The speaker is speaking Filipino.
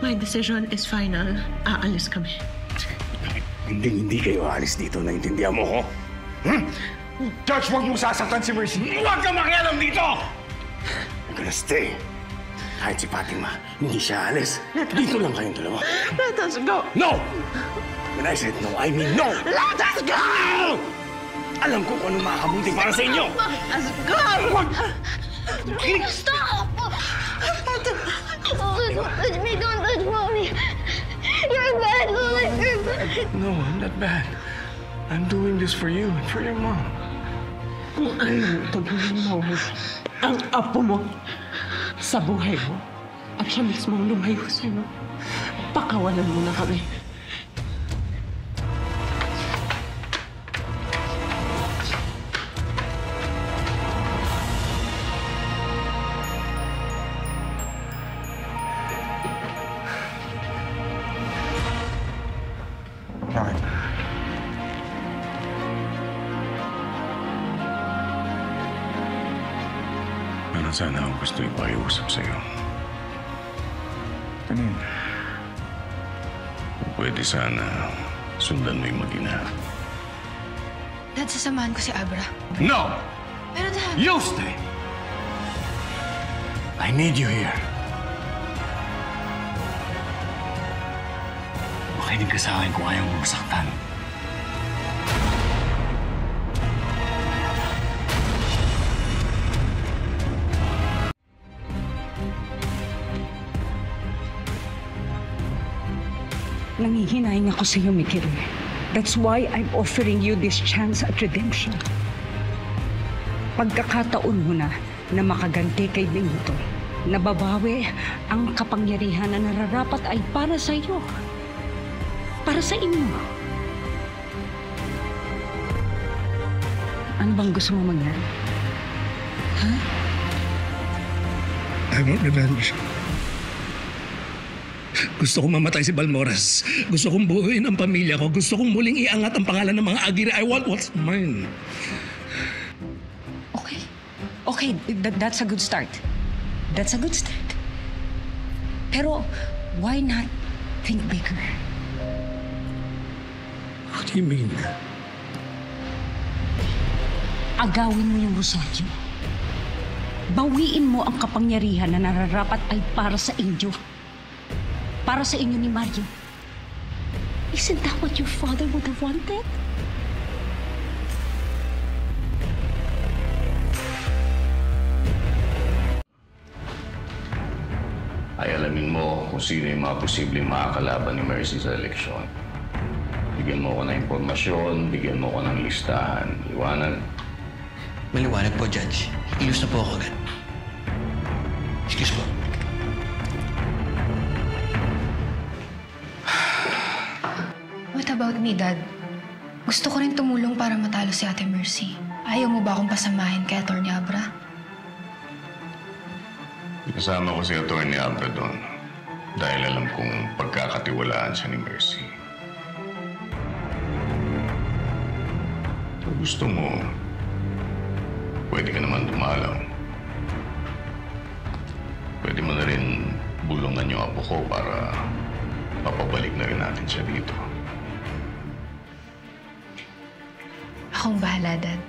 My decision is final. Aalis kami. Hindi kayo aalis dito. Naintindihan mo ko? George, huwag mong sasaktan si Mercy. Huwag kang makialam dito! I'm gonna stay. Kahit si Fatima, hindi siya alis. Dito lang kayong dalawa. Let us go! No! When I said no, I mean no! Let us go! Alam ko kung anong makakabuti para sa inyo! Let us go! Stop! Don't touch me! Don't touch mommy! You're bad, Lola! You're bad! No, I'm not bad. I'm doing this for you and for your mom. Kung ano tagayin mo ang apo mo sa buhay mo at siya mismo ang lumayo sa'yo, pakawalan mo na kami. Bakit? Meron sana akong gusto ipakiusap sa'yo. Ano yun? Kung pwede sana, sundan mo yung mag-ina. Dad, sasamahan ko si Abra. No! Pero Dad... You stay! I need you here. Makinig ka sa akin kung ayaw mo masaktan. Nangihinayang ako sa iyo, Mikir. That's why I'm offering you this chance at redemption. Pagkakataon mo na makaganti kay Benito, nababawi ang kapangyarihan na nararapat ay para sa iyo. Para sa inyo. Ano bang gusto mo mangyari? Ha? I want revenge. Gusto kong mamatay si Balmores. Gusto kong buuin ang pamilya ko. Gusto kong muling iangat ang pangalan ng mga Aguirre. I want what's mine. Okay, that's a good start. That's a good start. Pero, why not think bigger? What do you mean? Agawin mo yung Rosario. Bawiin mo ang kapangyarihan na nararapat ay para sa inyo. Para sa inyo ni Mario. Isn't that what your father would have wanted? Ay alamin mo kung sino yung mga posibleng makakalaban ni Mercy sa eleksyon. Bigyan mo ko ng impormasyon, bigyan mo ko ng listahan. Liwanag. Maliwanag po, Judge. Ilus na po ako agad. Excuse po. What about me, Dad? Gusto ko rin tumulong para matalo si Ate Mercy. Ayaw mo ba akong pasamahin kay Atty. Abra? Kasama ko si Atty. Abra doon dahil alam kong pagkakatiwalaan siya ni Mercy. Kung gusto mo, pwede ka naman dumalaw. Pwede mo na rin bulungan yung apo ko para mapabalik na rin natin siya dito. Akong bahala, Dad.